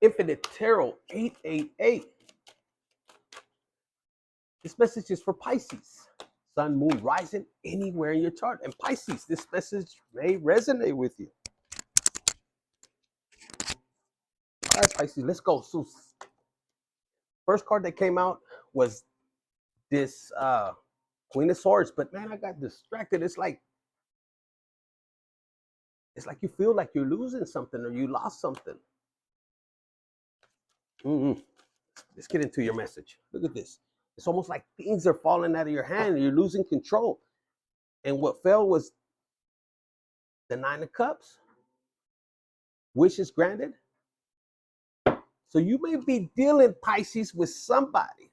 Infinite Tarot 888. This message is for Pisces. Sun, moon, rising, anywhere in your chart. And Pisces, this message may resonate with you. All right, Pisces, let's go. So, first card that came out was this Queen of Swords. But man, I got distracted. It's like you feel like you're losing something or you lost something. Let's get into your message. Look at this. It's almost like things are falling out of your hand and you're losing control. And what fell was the Nine of Cups. Wishes granted. So you may be dealing, Pisces, with somebody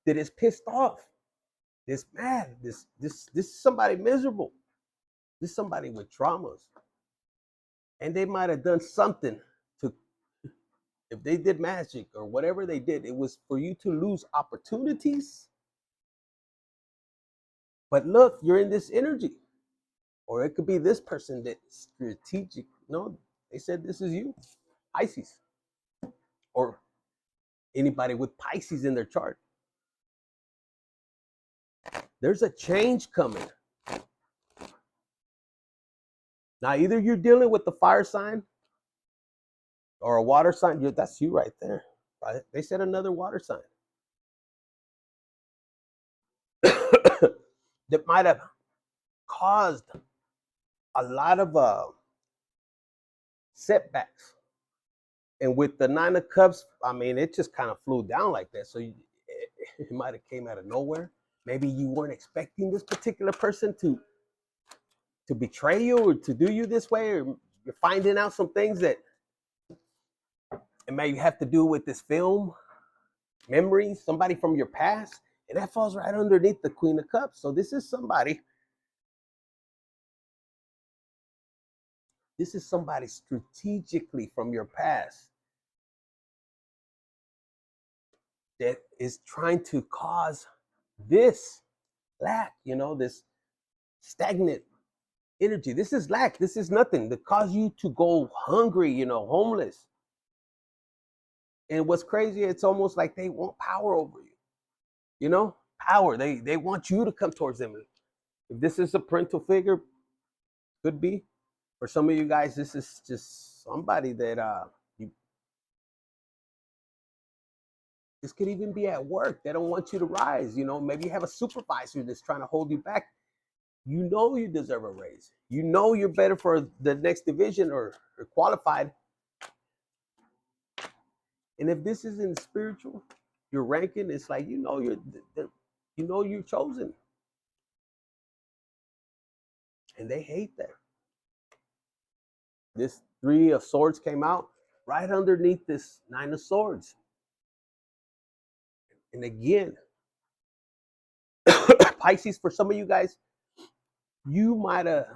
that is pissed off, this mad, this is somebody miserable. This is somebody with traumas. And they might have done something to, if they did magic or whatever they did, it was for you to lose opportunities. But look, you're in this energy. Or it could be this person that's strategic. No, they said this is you, Pisces. Or anybody with Pisces in their chart. There's a change coming. Now, either you're dealing with the fire sign or a water sign. That's you right there. Right? They said another water sign. That might have caused a lot of setbacks. And with the Nine of Cups, I mean, it just kind of flew down like that. So it might have came out of nowhere. Maybe you weren't expecting this particular person to betray you or to do you this way, or you're finding out some things that it may have to do with this film, memories, somebody from your past, and that falls right underneath the Queen of Cups. So this is somebody strategically from your past that is trying to cause this lack, this stagnant energy. This is lack. This is nothing that cause you to go hungry, homeless. And what's crazy, it's almost like they want power over you, power. They want you to come towards them. If this is a parental figure, could be. For some of you guys, this is just somebody that this could even be at work. They don't want you to rise. Maybe you have a supervisor that's trying to hold you back. You deserve a raise. You're better for the next division or qualified. And if this is in spiritual, your ranking, it's like you're chosen. And they hate that. This Three of Swords came out right underneath this Nine of Swords. And again, Pisces, for some of you guys, you might have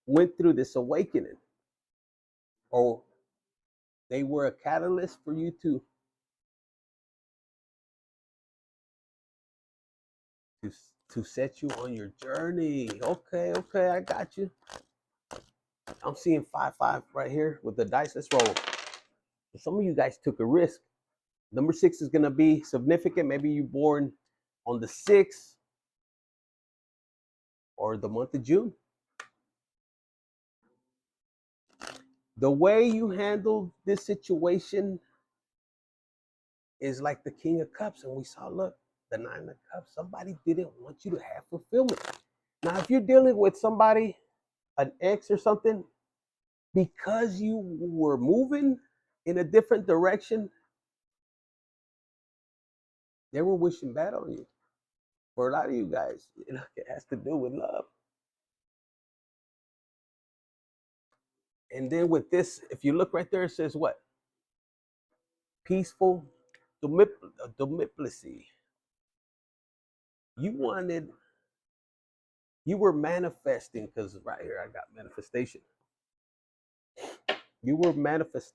went through this awakening, or they were a catalyst for you to set you on your journey. Okay, I got you. I'm seeing 5-5 right here with the dice. Let's roll. Some of you guys took a risk. Number 6 is going to be significant. Maybe you're born on the 6th or the month of June. The way you handled this situation is like the King of Cups. And we saw, look, the Nine of Cups. Somebody didn't want you to have fulfillment. Now, if you're dealing with somebody, an ex or something, because you were moving in a different direction, they were wishing bad on you. For a lot of you guys, it has to do with love. And then with this, if you look right there, it says what? Peaceful diplomacy. You were manifesting, because right here I got manifestation. You were manifesting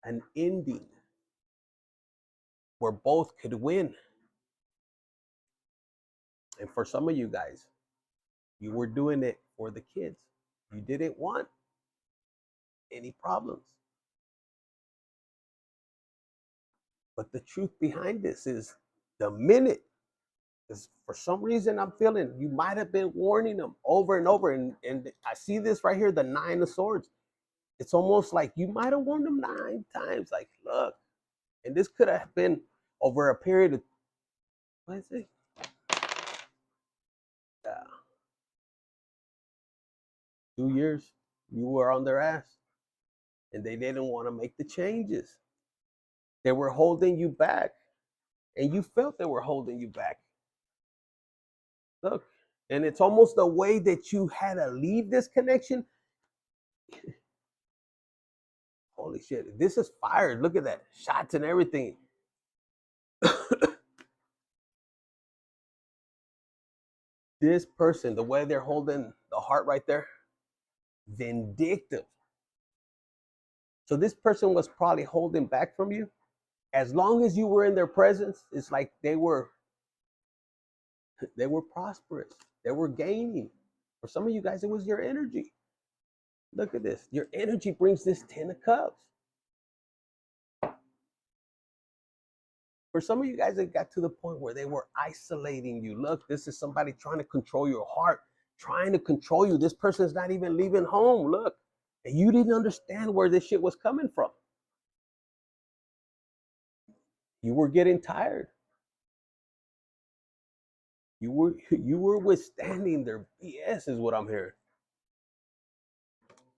an ending where both could win. And for some of you guys, you were doing it for the kids. You didn't want any problems. But the truth behind this is the minute, because for some reason I'm feeling you might have been warning them over and over. And I see this right here, the 9 of Swords. It's almost like you might have warned them 9 times. Like, look, and this could have been over a period of, what is it? 2 years. You were on their ass, and they didn't want to make the changes. They were holding you back, and you felt they were holding you back. Look, and it's almost the way that you had to leave this connection. Holy shit, this is fire. Look at that. Shots and everything. This person, the way they're holding the heart right there, vindictive. So this person was probably holding back from you. As long as you were in their presence, it's like they were prosperous. They were gaining. For some of you guys, it was your energy. Look at this. Your energy brings this 10 of Cups. For some of you guys, it got to the point where they were isolating you. Look, this is somebody trying to control your heart, trying to control you. This person's not even leaving home. Look, and you didn't understand where this shit was coming from. You were getting tired. You were withstanding their BS, is what I'm hearing.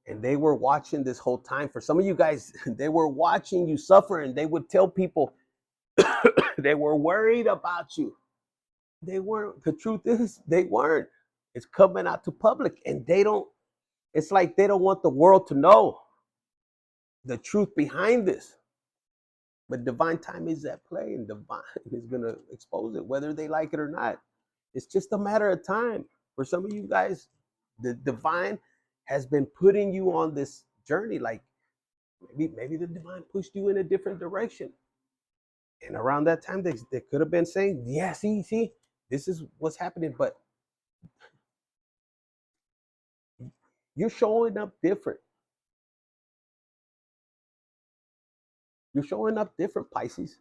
And they were watching this whole time. For some of you guys, they were watching you suffer, and they would tell people they were worried about you. They weren't. The truth is, they weren't. It's coming out to public, and they don't. It's like they don't want the world to know the truth behind this. But divine time is at play, and divine is gonna expose it, whether they like it or not. It's just a matter of time. For some of you guys, the divine has been putting you on this journey. Like maybe the divine pushed you in a different direction. And around that time, they could have been saying, yeah, see, this is what's happening. But you're showing up different. You're showing up different, Pisces.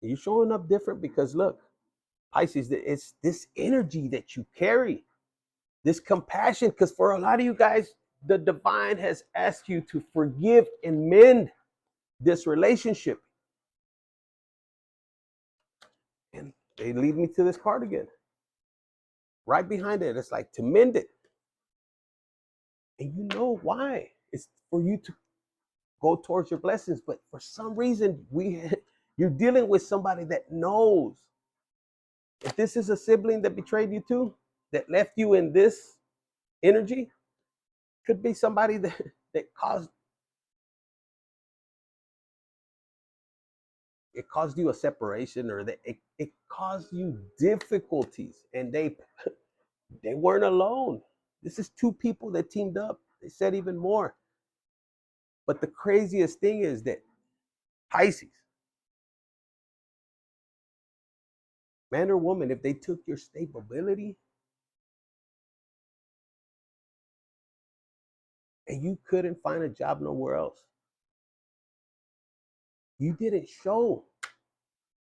You're showing up different because look, Pisces, it's this energy that you carry, this compassion. Because for a lot of you guys, the divine has asked you to forgive and mend this relationship. And they lead me to this card again. Right behind it, it's like to mend it. And you know why? It's for you to go towards your blessings. But for some reason, you're dealing with somebody that knows. If this is a sibling that betrayed you too, that left you in this energy, could be somebody that caused you a separation, or that it caused you difficulties, and they weren't alone. This is 2 people that teamed up. They said even more. But the craziest thing is that Pisces, man or woman, if they took your stability and you couldn't find a job nowhere else, you didn't show.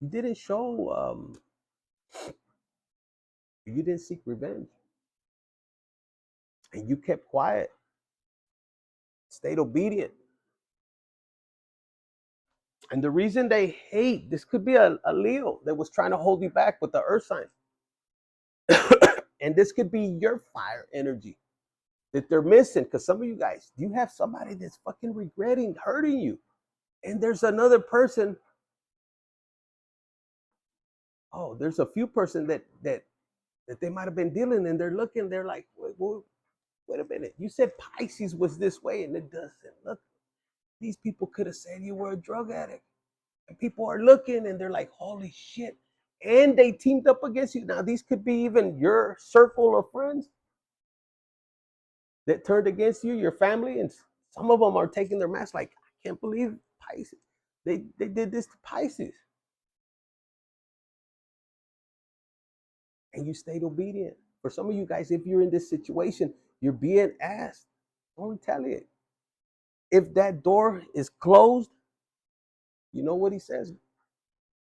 You didn't show. You didn't seek revenge, and you kept quiet, stayed obedient. And the reason they hate this could be a Leo that was trying to hold you back with the Earth sign, and this could be your fire energy that they're missing. Because some of you guys, you have somebody that's fucking regretting hurting you, and there's another person. Oh, there's a few person that they might have been dealing, and they're looking. They're like, wait a minute. You said Pisces was this way, and it doesn't look. These people could have said you were a drug addict. And people are looking, and they're like, holy shit. And they teamed up against you. Now, these could be even your circle of friends that turned against you, your family. And some of them are taking their masks like, I can't believe Pisces. They did this to Pisces. And you stayed obedient. For some of you guys, if you're in this situation, you're being asked, don't retaliate. If that door is closed, you know what he says?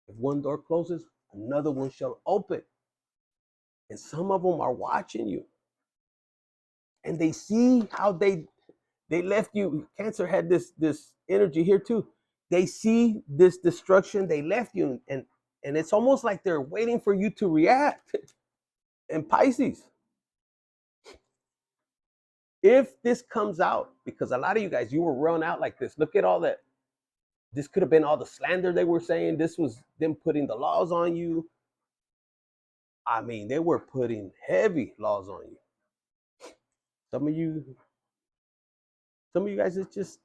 If one door closes, another one shall open. And some of them are watching you. And they see how they left you. Cancer had this energy here too. They see this destruction, they left you, and it's almost like they're waiting for you to react. And Pisces, if this comes out, because a lot of you guys, you were run out like this. Look at all that. This could have been all the slander they were saying. This was them putting the laws on you. I mean, they were putting heavy laws on you. Some of you guys, it's just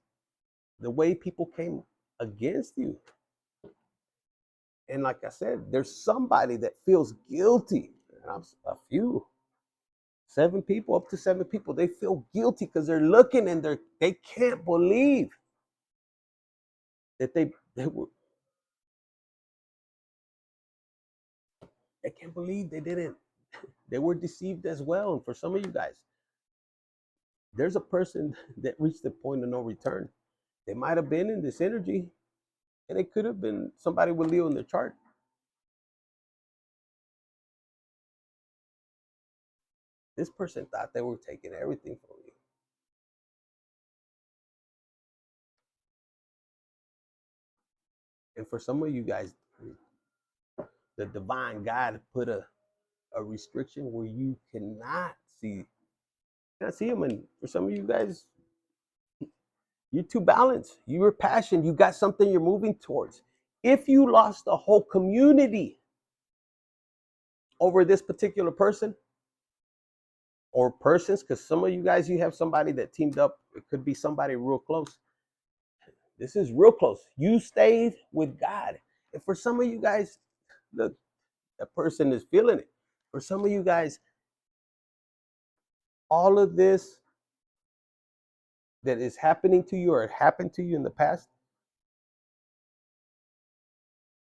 the way people came against you. And like I said, there's somebody that feels guilty. A few, 7 people, up to 7 people, they feel guilty because they're looking and they can't believe that they can't believe they were deceived as well. And for some of you guys, there's a person that reached the point of no return. They might have been in this energy, and it could have been somebody with Leo in their chart. This person thought they were taking everything from you. And for some of you guys, the divine God put a restriction where you cannot see him. And for some of you guys, you're too balanced. You're passionate. You got something you're moving towards. If you lost a whole community over this particular person or persons, because some of you guys, you have somebody that teamed up. It could be somebody real close. This is real close. You stayed with God. And for some of you guys, look, that person is feeling it. For some of you guys, all of this that is happening to you or happened to you in the past,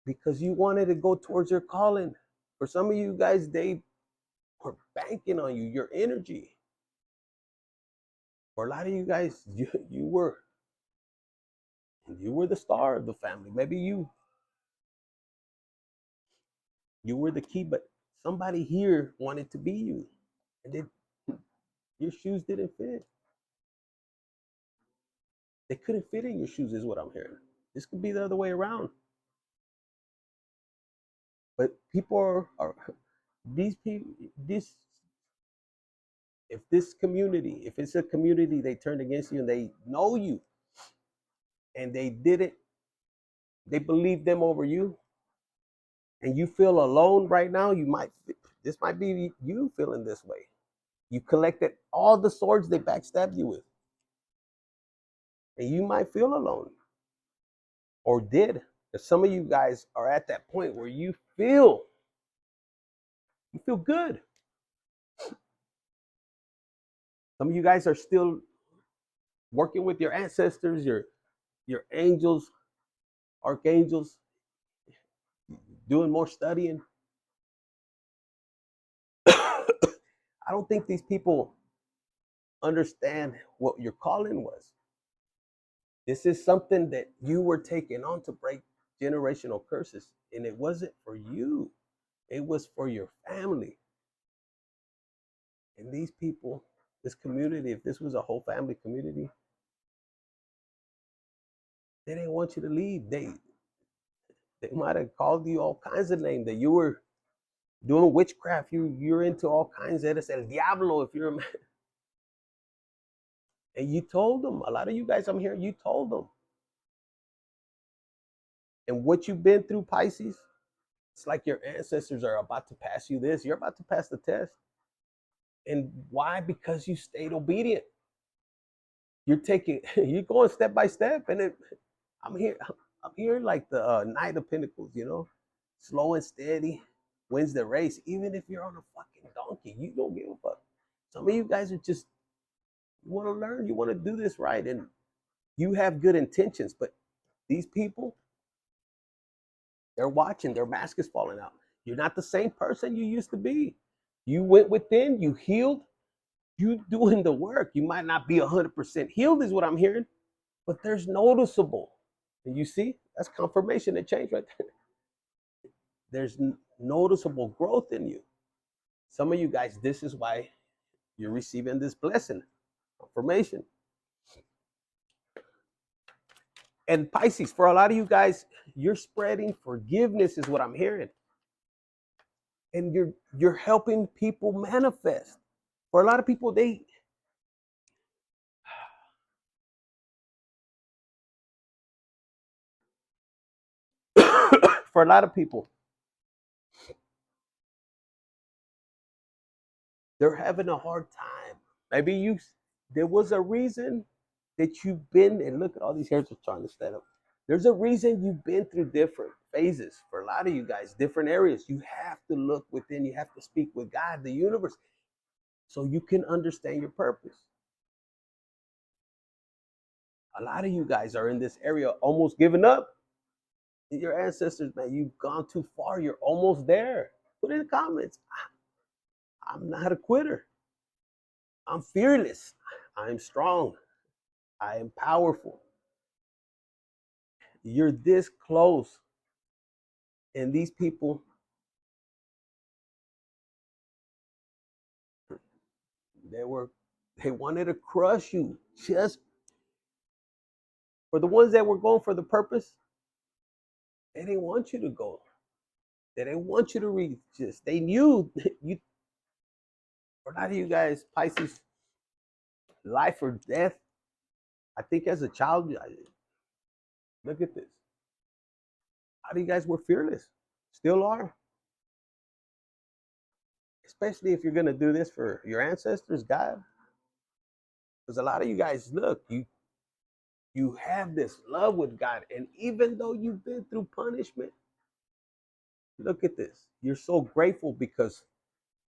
because you wanted to go towards your calling. For some of you guys, they were banking on you, your energy. For a lot of you guys, you were the star of the family. Maybe you were the key, but somebody here wanted to be you, and your shoes didn't fit. They couldn't fit in your shoes, is what I'm hearing. This could be the other way around. But people are these people, if it's a community, they turned against you and they know you and they believe them over you, and you feel alone right now, this might be you feeling this way. You collected all the swords they backstabbed you with, and you might feel alone, or did. Because some of you guys are at that point where you feel good. Some of you guys are still working with your ancestors, your angels, archangels, doing more studying. I don't think these people understand what your calling was. This is something that you were taking on to break generational curses, and it wasn't for you. It was for your family. And these people, this community, if this was a whole family community, they didn't want you to leave. They might have called you all kinds of names, that you were doing witchcraft. You're into all kinds of eres el diablo if you're a man. And you told them. A lot of you guys I'm here, you told them. And what you've been through, Pisces, it's like your ancestors are about to pass you this. You're about to pass the test. And why? Because you stayed obedient. You're going step by step. And I'm here like the Knight of Pentacles, slow and steady wins the race. Even if you're on a fucking donkey, you don't give a fuck. Some of you guys are just, you want to learn, you want to do this right, and you have good intentions, but these people, they're watching, their mask is falling out. You're not the same person you used to be. You went within, you healed, you doing the work. You might not be 100% healed is what I'm hearing, but there's noticeable. And you see, that's confirmation of change right there. There's noticeable growth in you. Some of you guys, this is why you're receiving this blessing, confirmation. And Pisces, for a lot of you guys, you're spreading forgiveness is what I'm hearing. And you're helping people manifest. For a lot of people, for a lot of people, they're having a hard time. Maybe there was a reason that you've been, and look at all these hairs are trying to stand up. There's a reason you've been through different phases. For a lot of you guys, different areas. You have to look within, you have to speak with God, the universe, so you can understand your purpose. A lot of you guys are in this area almost giving up. Your ancestors, man, you've gone too far. You're almost there. Put in the comments. I'm not a quitter. I'm fearless. I'm strong. I am powerful. You're this close. And these people, they wanted to crush you. Just for the ones that were going for the purpose, they didn't want you to go. They didn't want you to read. Just they knew you. For a lot of you guys, Pisces, life or death. I think as a child, look at this. A lot of you guys were fearless, still are. Especially if you're gonna do this for your ancestors, God. Because a lot of you guys, look, you have this love with God, and even though you've been through punishment, look at this. You're so grateful because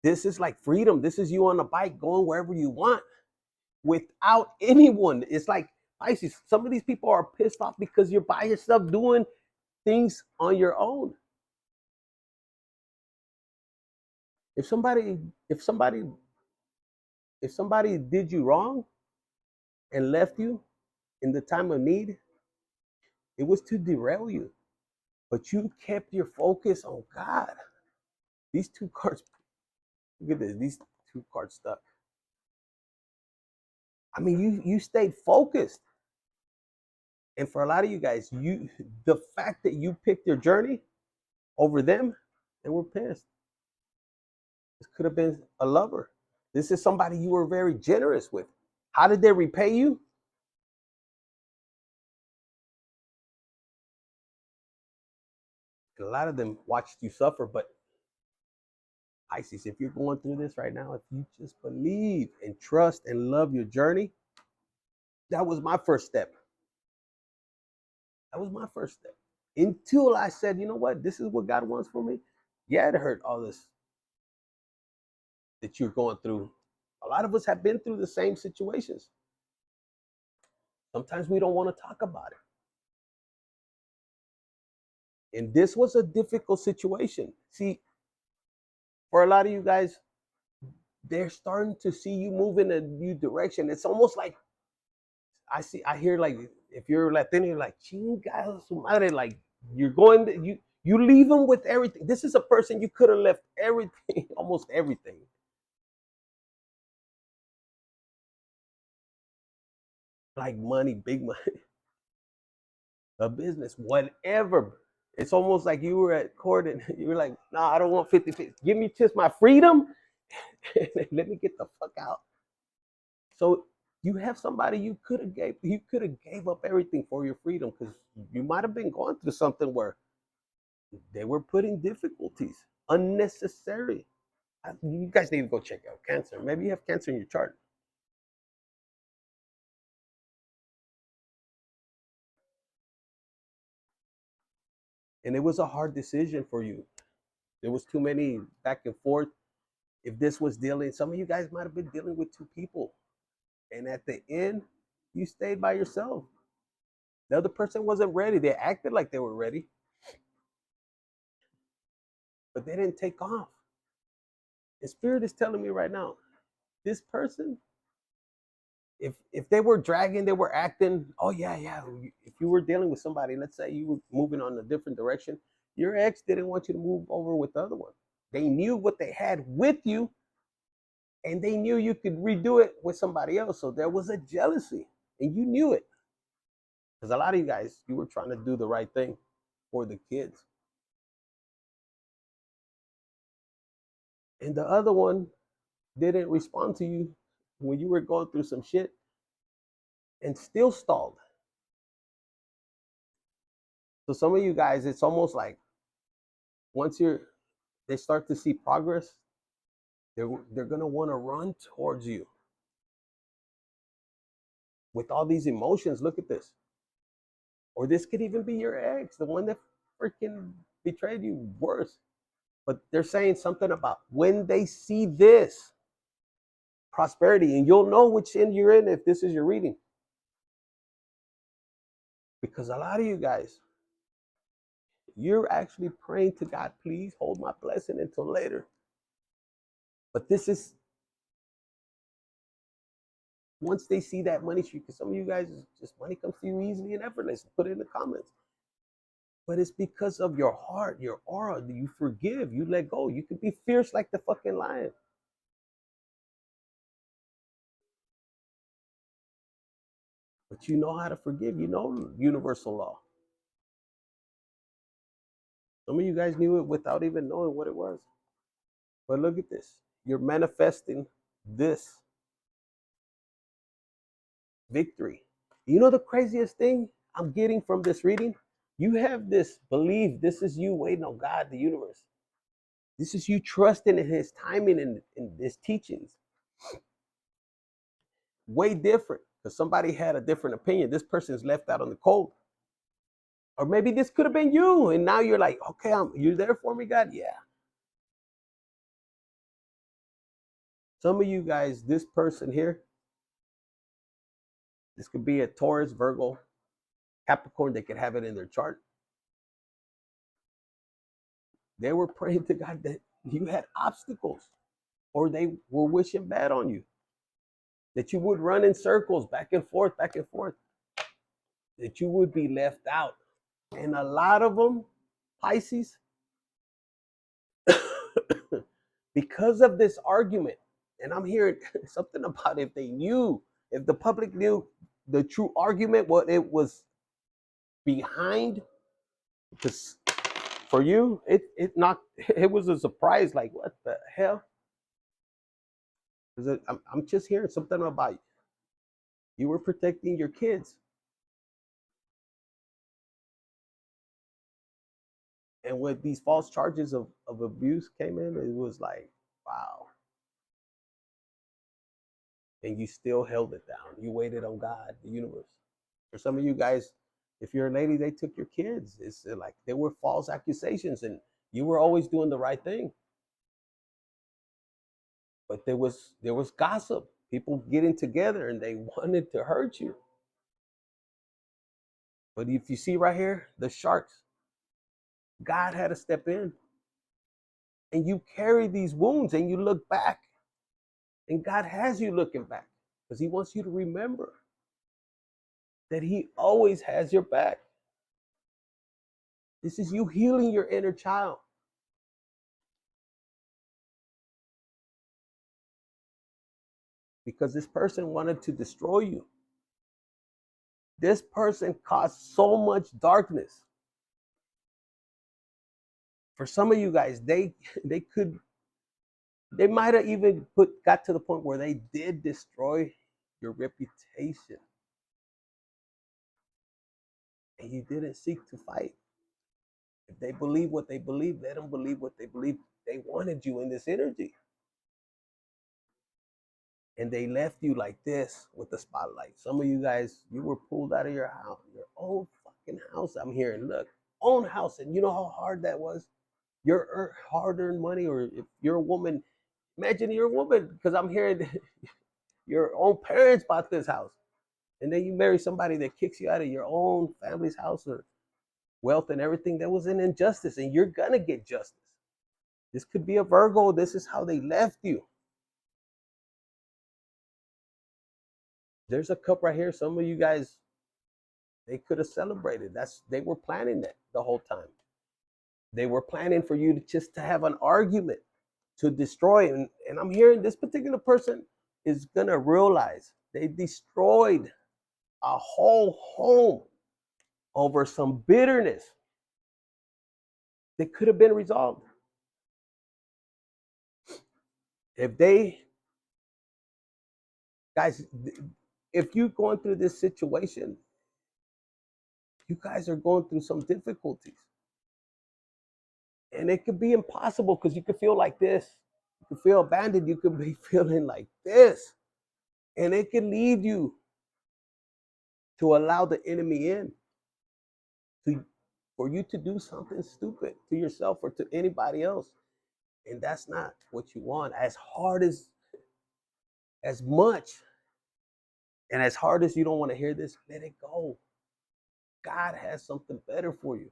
this is like freedom. This is you on a bike going wherever you want without anyone. It's like Pisces. Some of these people are pissed off because you're by yourself doing things on your own. If somebody, if somebody, if somebody did you wrong and left you in the time of need, it was to derail you. But you kept your focus on God. These two cards, look at this. These two cards stuck. I mean, you stayed focused. And for a lot of you guys, the fact that you picked your journey over them, they were pissed. This could have been a lover. This is somebody you were very generous with. How did they repay you? A lot of them watched you suffer, but Pisces, if you're going through this right now, if you just believe and trust and love your journey, that was my first step. That was my first step. Until I said, you know what, this is what God wants for me. Yeah, it hurt all this that you're going through. A lot of us have been through the same situations. Sometimes we don't want to talk about it. And this was a difficult situation. See, for a lot of you guys, they're starting to see you move in a new direction. It's almost like I hear like if you're Latino, you're like chinga su madre, like you're going, you leave them with everything. This is a person you could have left everything, almost everything. Like money, big money, a business, whatever. It's almost like you were at court and you were like, no, I don't want 50-50. Give me just my freedom. Let me get the fuck out. So you have somebody you could have gave up everything for your freedom because you might have been going through something where they were putting difficulties unnecessary. You guys need to go check out cancer. Maybe you have cancer in your chart. And it was a hard decision for you. There was too many back and forth. If this was dealing, some of you guys might have been dealing with two people. And at the end, you stayed by yourself. The other person wasn't ready. They acted like they were ready, but they didn't take off. And Spirit is telling me right now, this person, if they were dragging, they were acting, oh yeah, yeah. If you were dealing with somebody, let's say you were moving on a different direction, your ex didn't want you to move over with the other one. They knew what they had with you, and they knew you could redo it with somebody else. So there was a jealousy, and you knew it. Because a lot of you guys, you were trying to do the right thing for the kids. And the other one didn't respond to you when you were going through some shit and still stalled. So some of you guys, it's almost like once they start to see progress, they're gonna want to run towards you with all these emotions. Look at this. Or this could even be your ex, the one that freaking betrayed you worse. But they're saying something about when they see this prosperity, and you'll know which end you're in if this is your reading. Because a lot of you guys, you're actually praying to God, please hold my blessing until later. But this is once they see that money streak, because some of you guys, just money comes to you easily and effortless. Put it in the comments. But it's because of your heart, your aura. You forgive, you let go. You can be fierce like the fucking lion. But you know how to forgive. You know universal law. Some of you guys knew it without even knowing what it was. But look at this. You're manifesting this victory. You know the craziest thing I'm getting from this reading? You have this belief. This is you waiting on God, the universe. This is you trusting in his timing and in his teachings. Way different. Because somebody had a different opinion. This person's left out on the cold. Or maybe this could have been you. And now you're like, okay, you're there for me, God? Yeah. Some of you guys, this person here, this could be a Taurus, Virgo, Capricorn. They could have it in their chart. They were praying to God that you had obstacles, or they were wishing bad on you, that you would run in circles back and forth, that you would be left out. And a lot of them, Pisces, because of this argument, and I'm hearing something about if they knew, if the public knew the true argument, what it was behind, because for you, it was a surprise, like, what the hell? Because I'm just hearing something about you were protecting your kids. And when these false charges of abuse came in, it was like, wow. And you still held it down. You waited on God, the universe. For some of you guys, if you're a lady, they took your kids. It's like there were false accusations, and you were always doing the right thing. But there was gossip, people getting together, and they wanted to hurt you. But if you see right here, the sharks, God had to step in, and you carry these wounds, and you look back, and God has you looking back because He wants you to remember that He always has your back. This is you healing your inner child. Because this person wanted to destroy you. This person caused so much darkness. For some of you guys, they might have even got to the point where they did destroy your reputation. And you didn't seek to fight. If they believe what they believe, let them believe what they believe. They wanted you in this energy. And they left you like this with the spotlight. Some of you guys, you were pulled out of your house, your own fucking house. I'm hearing, look, own house. And you know how hard that was? Your hard-earned money, or if you're a woman, imagine you're a woman, because I'm hearing your own parents bought this house. And then you marry somebody that kicks you out of your own family's house or wealth and everything. That was an injustice, and you're going to get justice. This could be a Virgo. This is how they left you. There's a cup right here. Some of you guys, they could have celebrated. They were planning that the whole time. They were planning for you to have an argument, to destroy. And I'm hearing this particular person is going to realize they destroyed a whole home over some bitterness that could have been resolved. If they, guys, if you're going through this situation, you guys are going through some difficulties. And it could be impossible because you could feel like this. You could feel abandoned. You could be feeling like this. And it can lead you to allow the enemy in, for you to do something stupid to yourself or to anybody else. And that's not what you want. As much, and as hard as you don't want to hear this, let it go. God has something better for you.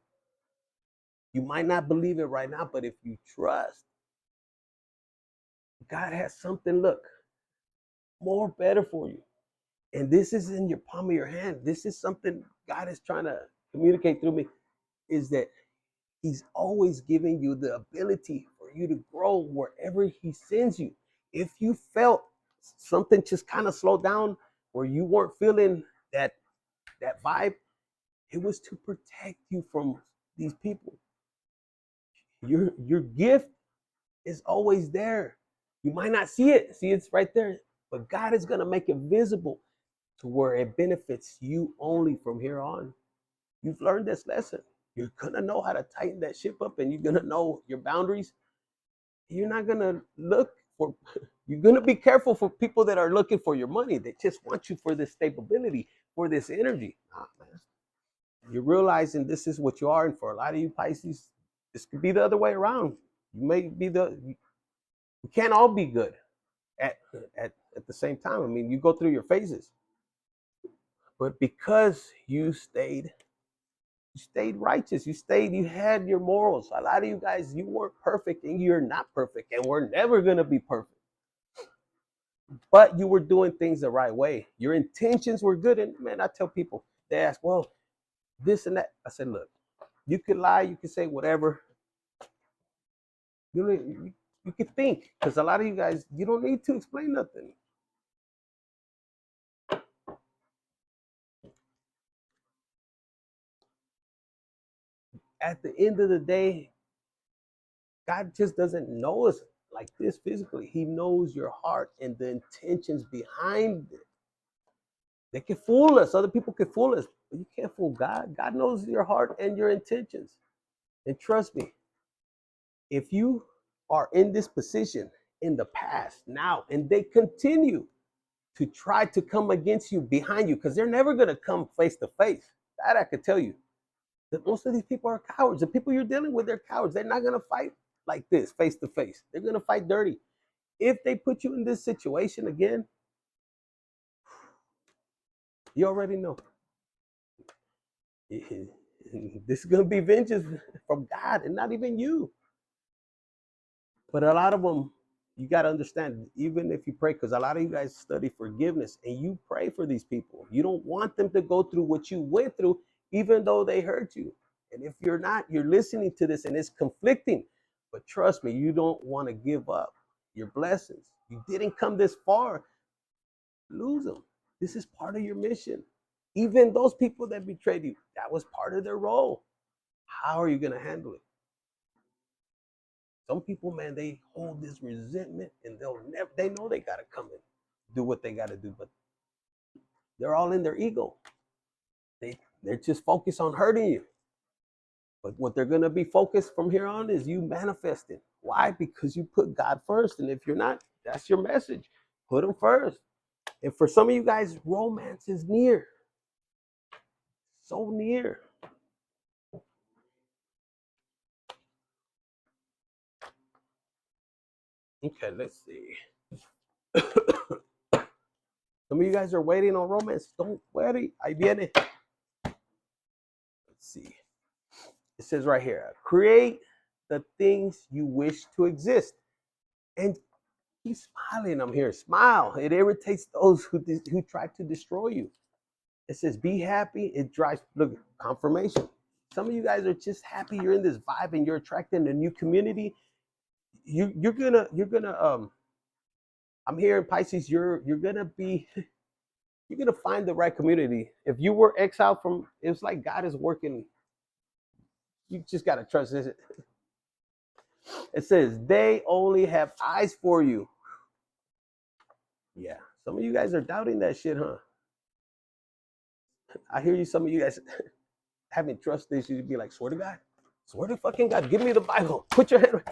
You might not believe it right now, but if you trust, God has something, look, more better for you. And this is in your palm of your hand. This is something God is trying to communicate through me, is that he's always giving you the ability for you to grow wherever he sends you. If you felt something just kind of slow down, where you weren't feeling that vibe, it was to protect you from these people. Your gift is always there. You might not see it. See, it's right there. But God is going to make it visible to where it benefits you only from here on. You've learned this lesson. You're going to know how to tighten that ship up, and you're going to know your boundaries. You're not going to you're going to be careful for people that are looking for your money. They just want you for this stability, for this energy. Nah, man. You're realizing this is what you are. And for a lot of you Pisces, this could be the other way around. You may be we can't all be good at the same time. I mean, you go through your phases. But because you stayed righteous, you had your morals. A lot of you guys, you weren't perfect, and you're not perfect, and we're never going to be perfect. But you were doing things the right way. Your intentions were good. And man, I tell people, they ask, well, this and that. I said, look, you could lie, you could say whatever. You could think, because a lot of you guys, you don't need to explain nothing. At the end of the day, God just doesn't know us like this physically. He knows your heart and the intentions behind it. They can fool us. Other people can fool us, but you can't fool God. God knows your heart and your intentions. And trust me, if you are in this position in the past now, and they continue to try to come against you behind you, because they're never going to come face to face. That I could tell you. That most of these people are cowards. The people you're dealing with, they're cowards. They're not going to fight like this, face to face. They're going to fight dirty. If they put you in this situation again, you already know. This is going to be vengeance from God and not even you. But a lot of them, you got to understand, even if you pray, because a lot of you guys study forgiveness and you pray for these people. You don't want them to go through what you went through, even though they hurt you. And if you're not, you're listening to this and it's conflicting. But trust me, you don't want to give up your blessings. You didn't come this far. Lose them. This is part of your mission. Even those people that betrayed you, that was part of their role. How are you going to handle it? Some people, man, they hold this resentment and they know they got to come and do what they got to do, but they're all in their ego. They're just focused on hurting you. But what they're going to be focused from here on is you manifesting. Why? Because you put God first. And if you're not, that's your message. Put him first. And for some of you guys, romance is near. So near. Okay, let's see. Some of you guys are waiting on romance. Don't worry. Ahí viene. Let's see. It says right here, create the things you wish to exist. And keep smiling. I'm here. Smile. It irritates those who try to destroy you. It says, be happy. It drives, look, confirmation. Some of you guys are just happy. You're in this vibe and you're attracting a new community. You're gonna, I'm here in Pisces, you're gonna be, you're gonna find the right community. If you were exiled from, it's like God is working. You just gotta trust it. It says, they only have eyes for you. Yeah. Some of you guys are doubting that shit, huh? I hear you, some of you guys having trust issues. You'd be like, swear to God. Swear to fucking God. Give me the Bible. Put your hand.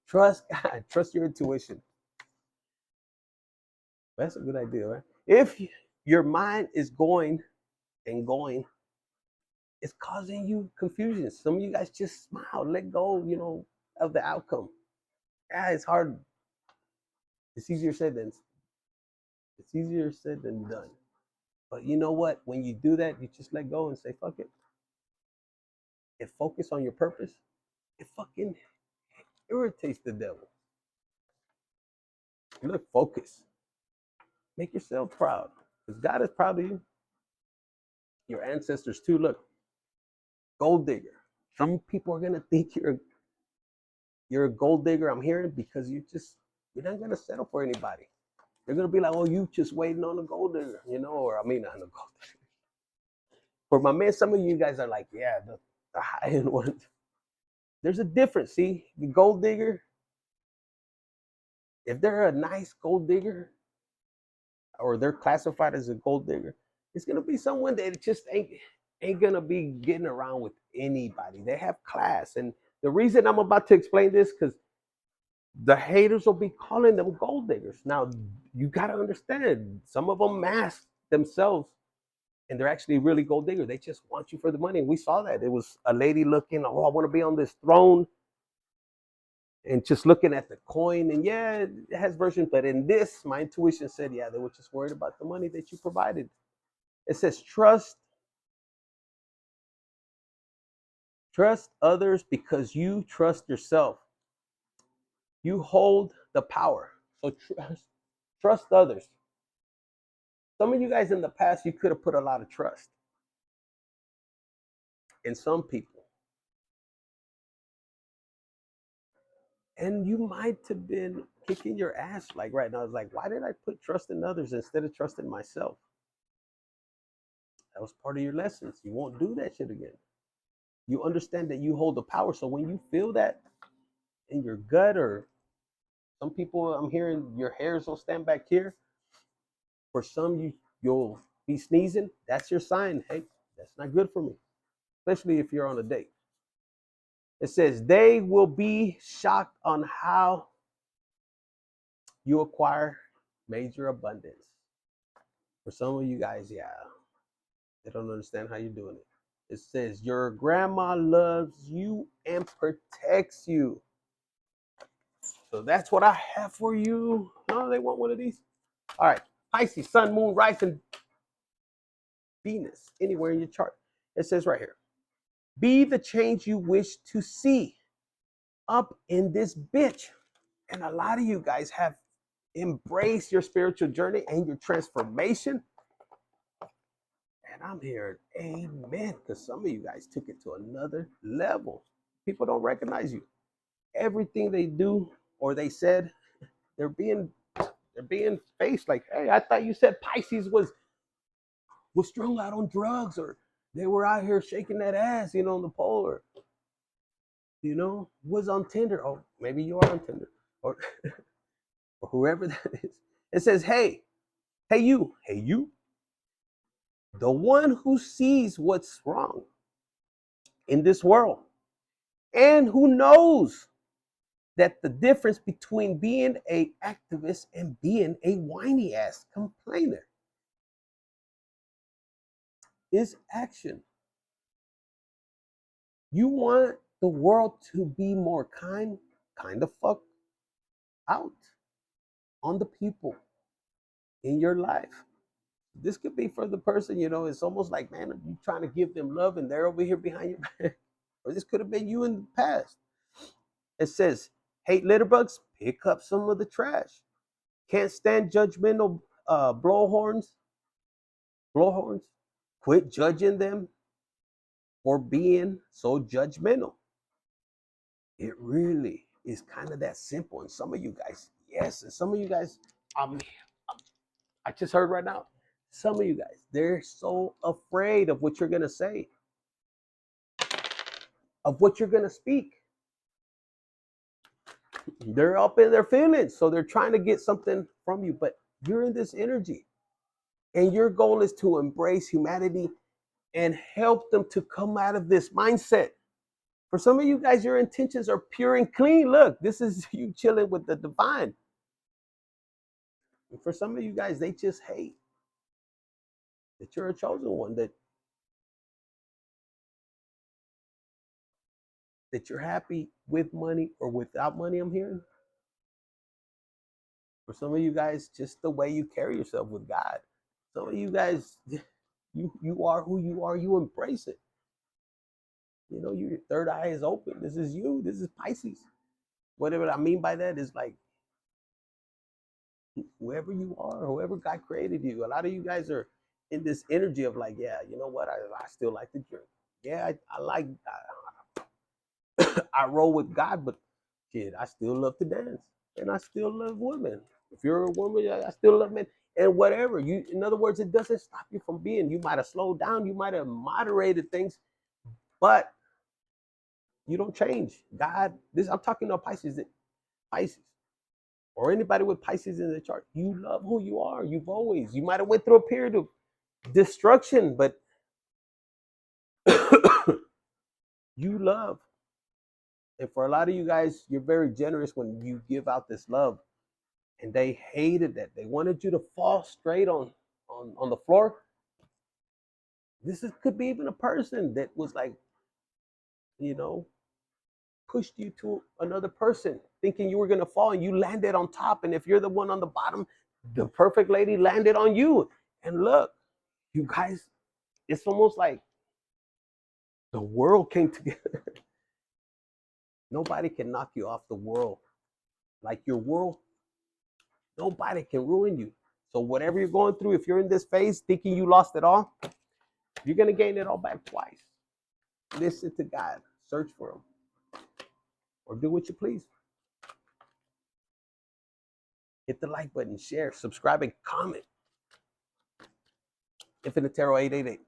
Trust God. Trust your intuition. That's a good idea, right? If your mind is going and going, it's causing you confusion. Some of you guys just smile, let go, of the outcome. Yeah, it's hard. It's easier said than done. But you know what? When you do that, you just let go and say, fuck it. And focus on your purpose. It fucking irritates the devil. Look, focus. Make yourself proud. Because God is proud of you. Your ancestors too. Look, gold digger. Some people are gonna think you're a gold digger. I'm hearing because you're not gonna settle for anybody. They're gonna be like, oh, you just waiting on a gold digger, or I mean on a gold digger. For my man, some of you guys are like, yeah, the high end ones. There's a difference. See, the gold digger, if they're a nice gold digger, or they're classified as a gold digger, it's gonna be someone that just ain't gonna be getting around with anybody. They have class, and the reason I'm about to explain this because the haters will be calling them gold diggers. Now you gotta understand, some of them mask themselves, and they're actually really gold diggers. They just want you for the money. And we saw that. It was a lady looking, oh, I want to be on this throne, and just looking at the coin. And yeah, it has versions, but in this, my intuition said, yeah, they were just worried about the money that you provided. It says, trust others because you trust yourself. You hold the power. So trust others. Some of you guys in the past, you could have put a lot of trust in some people. And you might have been kicking your ass like right now. It's like, why did I put trust in others instead of trusting myself? That was part of your lessons. You won't do that shit again. You understand that you hold the power. So when you feel that in your gut, or some people, I'm hearing your hairs will stand back here. For some, you'll be sneezing. That's your sign. Hey, that's not good for me, especially if you're on a date. It says they will be shocked on how you acquire major abundance. For some of you guys, yeah, they don't understand how you're doing it. It says your grandma loves you and protects you. So that's what I have for you. No, they want one of these. All right, Pisces, Sun, Moon, Rising, Venus, anywhere in your chart. It says right here, be the change you wish to see up in this bitch. And a lot of you guys have embraced your spiritual journey and your transformation. And I'm hearing amen, because some of you guys took it to another level. People don't recognize you. Everything they do or they said, they're being faced like, hey, I thought you said Pisces was strung out on drugs, or they were out here shaking that ass, on the pole, or was on Tinder. Oh, maybe you are on Tinder, or or whoever that is. It says, hey you, the one who sees what's wrong in this world and who knows that the difference between being a activist and being a whiny ass complainer is action. You want the world to be more kind of fuck out on the people in your life. This could be for the person, it's almost like, man, you trying to give them love and they're over here behind your back. Or this could have been you in the past. It says, hate litterbugs? Pick up some of the trash. Can't stand judgmental blowhorns? Quit judging them for being so judgmental. It really is kind of that simple. And some of you guys, yes, and some of you guys, I just heard right now, some of you guys, they're so afraid of what you're going to say, of what you're going to speak. They're up in their feelings, so they're trying to get something from you, but you're in this energy. And your goal is to embrace humanity and help them to come out of this mindset. For some of you guys, your intentions are pure and clean. Look, this is you chilling with the divine. And for some of you guys, they just hate that you're a chosen one, that you're happy with money or without money, I'm hearing. For some of you guys, just the way you carry yourself with God. Some of you guys, you are who you are, you embrace it. You know, your third eye is open. This is you. This is Pisces. Whatever I mean by that is like whoever you are, whoever God created you. A lot of you guys are in this energy of like, yeah, you know what? I still like to drink. Yeah, I roll with God, but shit, I still love to dance, and I still love women. If you're a woman, I still love men, and whatever you. In other words, it doesn't stop you from being. You might have slowed down, you might have moderated things, but you don't change. God, this I'm talking to Pisces, or anybody with Pisces in the chart. You love who you are. You might have went through a period of destruction, but you love. And for a lot of you guys, you're very generous when you give out this love. And they hated that. They wanted you to fall straight on the floor. Could be even a person that was like, you know, pushed you to another person, thinking you were gonna fall, and you landed on top. And if you're the one on the bottom, the perfect lady landed on you. And look, you guys, it's almost like the world came together. Nobody can knock you off the world. Like your world, nobody can ruin you. So whatever you're going through, if you're in this phase thinking you lost it all, you're gonna gain it all back twice. Listen to God, search for Him, or do what you please. Hit the like button, share, subscribe, and comment. Infinite Tarot 888.